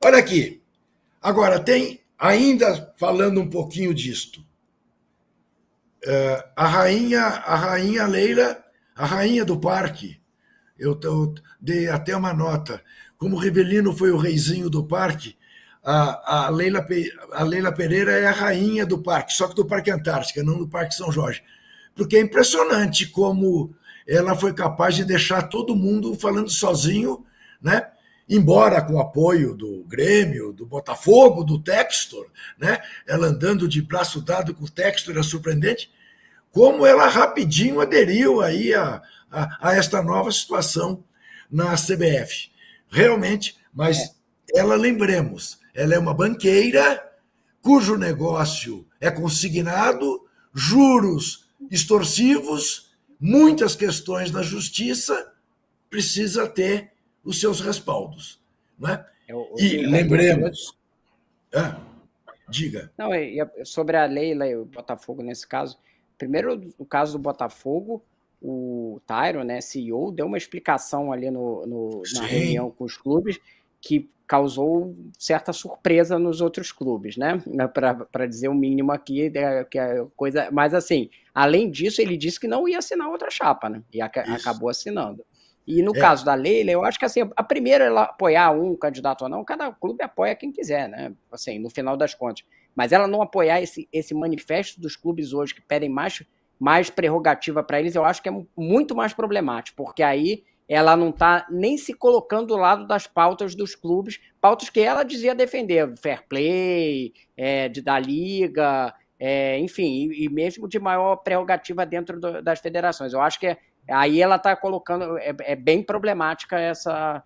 Olha aqui. Agora, ainda falando um pouquinho disto, a rainha Leila, a rainha do parque, eu dei até uma nota. Como o Rivelino foi o reizinho do parque, a Leila Pereira é a rainha do parque, só que do Parque Antártica, não do Parque São Jorge. Porque é impressionante como ela foi capaz de deixar todo mundo falando sozinho, né? Embora com o apoio do Grêmio, do Botafogo, do Textor, né? Ela andando de braço dado com o Textor é surpreendente, como ela rapidinho aderiu aí a esta nova situação na CBF. Realmente, mas ela, lembremos, ela é uma banqueira cujo negócio é consignado, juros extorsivos, muitas questões na justiça, precisa ter os seus respaldos. Não é? E lembremos... diga. Não, sobre a Leila e o Botafogo nesse caso, primeiro, no caso do Botafogo, o Tyron, né, CEO, deu uma explicação ali na reunião com os clubes que causou certa surpresa nos outros clubes, né? Para dizer o mínimo aqui, que é coisa. Mas assim, além disso, ele disse que não ia assinar outra chapa, né? E acabou assinando. E no caso da Leila, eu acho que assim, a primeira ela apoiar um candidato ou não, cada clube apoia quem quiser, né? Assim, no final das contas. Mas ela não apoiar esse manifesto dos clubes hoje que pedem mais prerrogativa para eles, eu acho que é muito mais problemático, porque aí ela não está nem se colocando do lado das pautas dos clubes, pautas que ela dizia defender, fair play, da liga, enfim, e mesmo de maior prerrogativa dentro das federações. Eu acho que aí ela está colocando, é bem problemática essa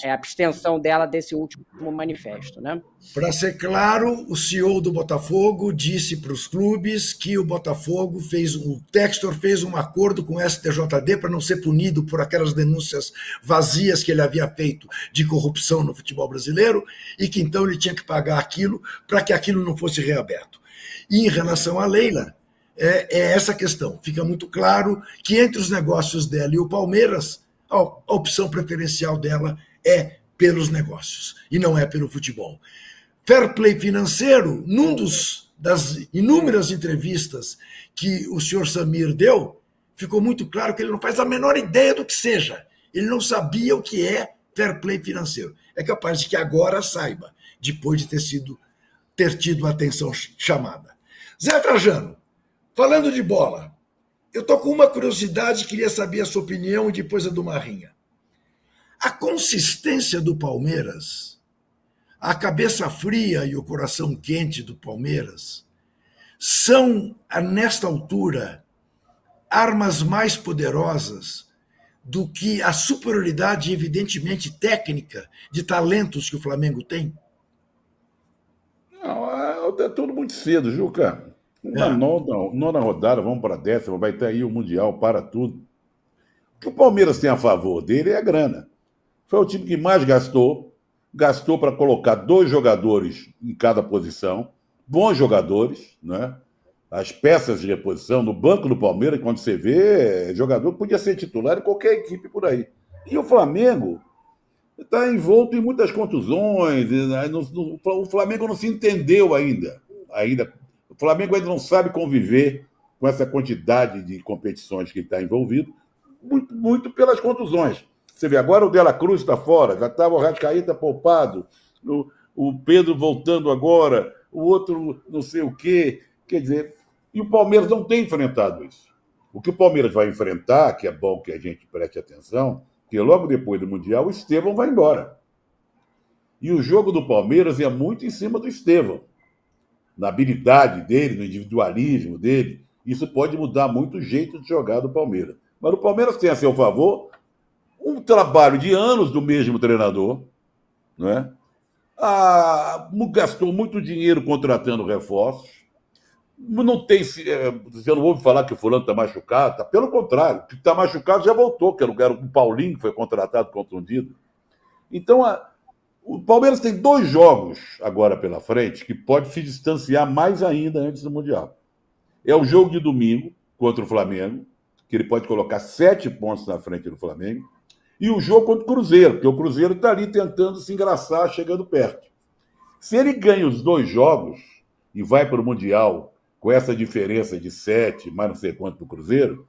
abstenção dela desse último manifesto, né? Para ser claro, o CEO do Botafogo disse para os clubes que o Botafogo o Textor fez um acordo com o STJD para não ser punido por aquelas denúncias vazias que ele havia feito de corrupção no futebol brasileiro e que então ele tinha que pagar aquilo para que aquilo não fosse reaberto. E em relação à Leila, é essa questão. Fica muito claro que entre os negócios dela e o Palmeiras, a opção preferencial dela é pelos negócios e não é pelo futebol. Fair play financeiro, das inúmeras entrevistas que o senhor Samir deu, ficou muito claro que ele não faz a menor ideia do que seja. Ele não sabia o que é fair play financeiro. É capaz de que agora saiba, depois de ter tido a atenção chamada. Zé Trajano, falando de bola, eu estou com uma curiosidade, queria saber a sua opinião e depois a do Marrinha. A consistência do Palmeiras, a cabeça fria e o coração quente do Palmeiras, são, nesta altura, armas mais poderosas do que a superioridade, evidentemente, técnica de talentos que o Flamengo tem? Não, é tudo muito cedo, Juca. Na nona rodada, vamos para a 10ª, vai ter aí o Mundial, para tudo. O que o Palmeiras tem a favor dele é a grana. Foi o time que mais gastou para colocar 2 jogadores em cada posição, bons jogadores, né? As peças de reposição no banco do Palmeiras, quando você vê, jogador podia ser titular em qualquer equipe por aí. E o Flamengo está envolto em muitas contusões, o Flamengo não se entendeu ainda. O Flamengo ainda não sabe conviver com essa quantidade de competições que está envolvido, muito pelas contusões. Você vê, agora o Dela Cruz está fora, já estava o Arrascaeta poupado, o Pedro voltando agora, o outro não sei o quê. Quer dizer, e o Palmeiras não tem enfrentado isso. O que o Palmeiras vai enfrentar, que é bom que a gente preste atenção, que logo depois do Mundial o Estevão vai embora. E o jogo do Palmeiras é muito em cima do Estevão. Na habilidade dele, no individualismo dele. Isso pode mudar muito o jeito de jogar do Palmeiras. Mas o Palmeiras tem a seu favor um trabalho de anos do mesmo treinador, né? Gastou muito dinheiro contratando reforços. Não tem, você não ouve falar que o fulano está machucado, pelo contrário, o que está machucado já voltou, que era o Paulinho, que foi contratado contundido. Então, o Palmeiras tem 2 jogos agora pela frente que pode se distanciar mais ainda antes do Mundial. É o jogo de domingo contra o Flamengo, que ele pode colocar 7 pontos na frente do Flamengo, e o jogo contra o Cruzeiro, porque o Cruzeiro está ali tentando se engraçar, chegando perto. Se ele ganha os 2 jogos e vai para o Mundial com essa diferença de 7, mais não sei quanto para o Cruzeiro,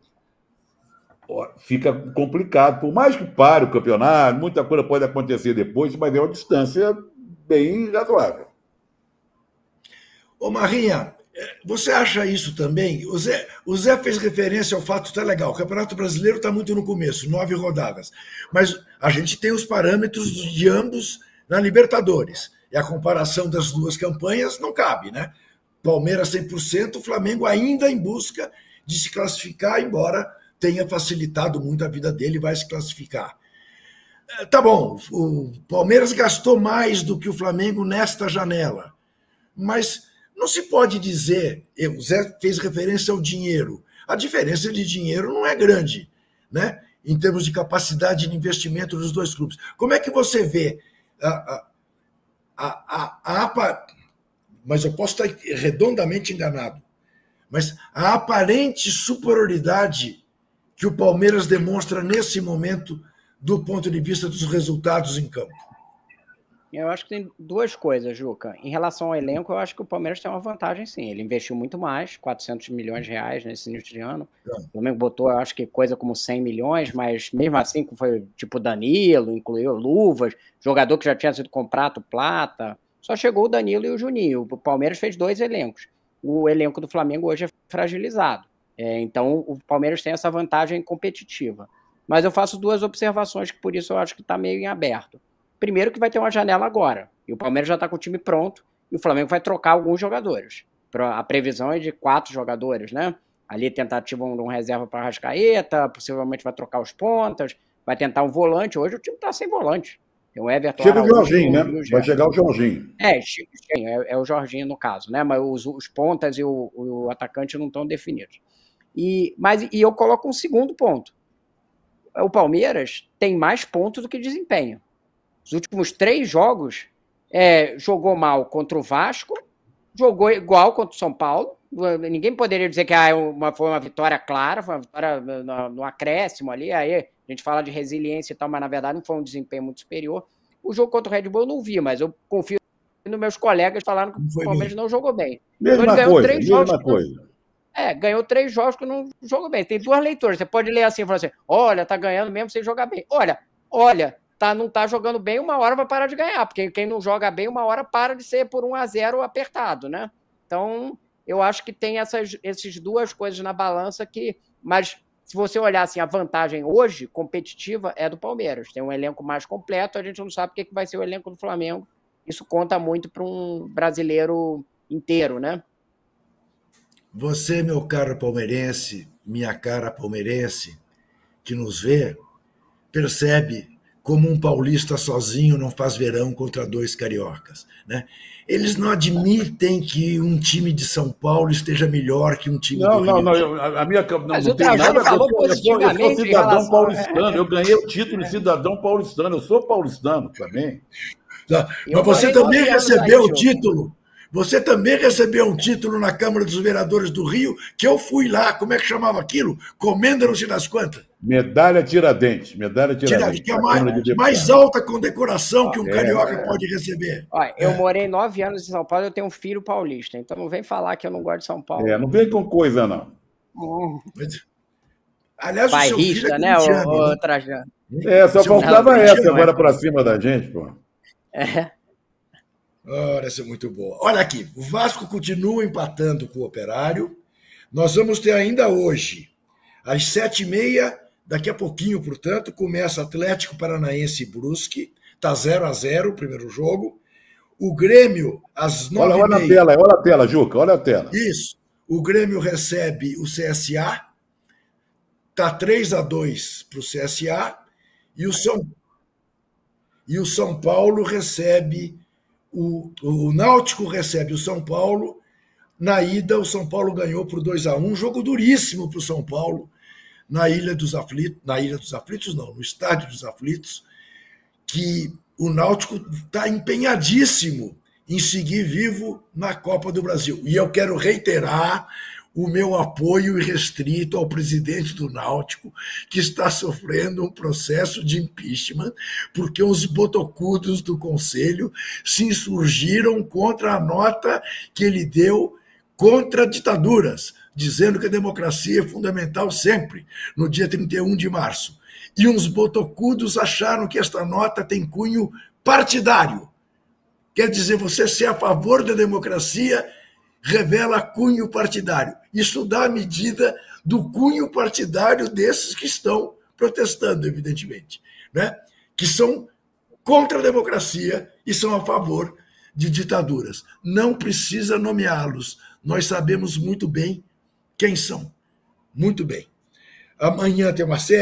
fica complicado. Por mais que pare o campeonato, muita coisa pode acontecer depois, mas é uma distância bem razoável. Ô Marrinha, você acha isso também? O Zé fez referência ao fato, tá legal, o Campeonato Brasileiro está muito no começo, 9 rodadas, mas a gente tem os parâmetros de ambos na Libertadores, e a comparação das duas campanhas não cabe, né? Palmeiras 100%, o Flamengo ainda em busca de se classificar, embora tenha facilitado muito a vida dele e vai se classificar. Tá bom, o Palmeiras gastou mais do que o Flamengo nesta janela, mas não se pode dizer, o Zé fez referência ao dinheiro, a diferença de dinheiro não é grande, né? Em termos de capacidade de investimento dos dois clubes. Como é que você vê mas eu posso estar redondamente enganado, mas a aparente superioridade que o Palmeiras demonstra nesse momento do ponto de vista dos resultados em campo? Eu acho que tem duas coisas, Juca. Em relação ao elenco, eu acho que o Palmeiras tem uma vantagem, sim. Ele investiu muito mais, 400 milhões de reais nesse início de ano. O Flamengo botou, eu acho que coisa como 100 milhões, mas mesmo assim foi tipo Danilo, incluiu Luvas, jogador que já tinha sido comprado, Plata. Só chegou o Danilo e o Juninho. O Palmeiras fez 2 elencos. O elenco do Flamengo hoje é fragilizado. Então, o Palmeiras tem essa vantagem competitiva. Mas eu faço 2 observações que por isso eu acho que está meio em aberto. Primeiro que vai ter uma janela agora, e o Palmeiras já está com o time pronto, e o Flamengo vai trocar alguns jogadores. A previsão é de 4 jogadores, né? Ali tentativa de um reserva para Arrascaeta, possivelmente vai trocar os pontas, vai tentar um volante. Hoje o time está sem volante. Tem o Everton. Chega o Jorginho, né? Vai chegar o Jorginho. É o Jorginho no caso, né? Mas os pontas e o atacante não estão definidos. E eu coloco um segundo ponto. O Palmeiras tem mais pontos do que desempenho. Os últimos 3 jogos, jogou mal contra o Vasco, jogou igual contra o São Paulo. Ninguém poderia dizer que foi uma vitória clara, foi uma vitória no acréscimo ali. Aí a gente fala de resiliência e tal, mas na verdade não foi um desempenho muito superior. O jogo contra o Red Bull eu não vi, mas eu confio nos meus colegas falaram que o Palmeiras não jogou bem. Mesma coisa. Ganhou 3 jogos que não jogou bem. Tem 2 leituras. Você pode ler assim e falar assim: olha, tá ganhando mesmo sem jogar bem. Olha. Não tá jogando bem, uma hora vai parar de ganhar, porque quem não joga bem, uma hora para de ser por 1-0 apertado, né? Então, eu acho que tem essas 2 coisas na balança mas se você olhar assim, a vantagem hoje, competitiva, é do Palmeiras. Tem um elenco mais completo, a gente não sabe o que vai ser o elenco do Flamengo. Isso conta muito para um brasileiro inteiro, né? Você, meu caro palmeirense, minha cara palmeirense, que nos vê, percebe como um paulista sozinho não faz verão contra 2 cariocas, né? Eles não admitem que um time de São Paulo esteja melhor que um time do Rio. Não, não tem nada a ver. Eu sou cidadão paulistano, eu ganhei o título de cidadão paulistano, eu sou paulistano também. Mas você também recebeu o título. Você também recebeu um título na Câmara dos Vereadores do Rio, que eu fui lá, como é que chamava aquilo? Comenda não sei das quantas. Medalha Tiradentes. Que é a mais alta condecoração que um carioca pode receber. Olha, eu morei 9 anos em São Paulo, eu tenho um filho paulista, então não vem falar que eu não gosto de São Paulo. Não vem com coisa, não. Aliás, o seu filho é né? Trajano. Só faltava essa agora para cima da gente, pô. Ora, essa é muito boa. Olha aqui, o Vasco continua empatando com o Operário. Nós vamos ter ainda hoje, às 7h30, daqui a pouquinho, portanto, começa Atlético Paranaense e Brusque. Está 0-0 o primeiro jogo. O Grêmio, às 9h30... Olha a tela, Juca, olha a tela. Isso. O Grêmio recebe o CSA. Está 3-2 para o CSA. E o São Paulo recebe... O Náutico recebe o São Paulo. Na ida, o São Paulo ganhou por 2-1. Um jogo duríssimo para o São Paulo, na Ilha dos Aflitos. Na Ilha dos Aflitos, não, no Estádio dos Aflitos, que o Náutico está empenhadíssimo em seguir vivo na Copa do Brasil. E eu quero reiterar o meu apoio irrestrito ao presidente do Náutico, que está sofrendo um processo de impeachment, porque os botocudos do Conselho se insurgiram contra a nota que ele deu contra ditaduras, dizendo que a democracia é fundamental sempre, no dia 31 de março. E uns botocudos acharam que esta nota tem cunho partidário. Quer dizer, você ser a favor da democracia revela cunho partidário. Isso dá a medida do cunho partidário desses que estão protestando, evidentemente, né? Que são contra a democracia e são a favor de ditaduras. Não precisa nomeá-los. Nós sabemos muito bem quem são. Muito bem. Amanhã tem uma série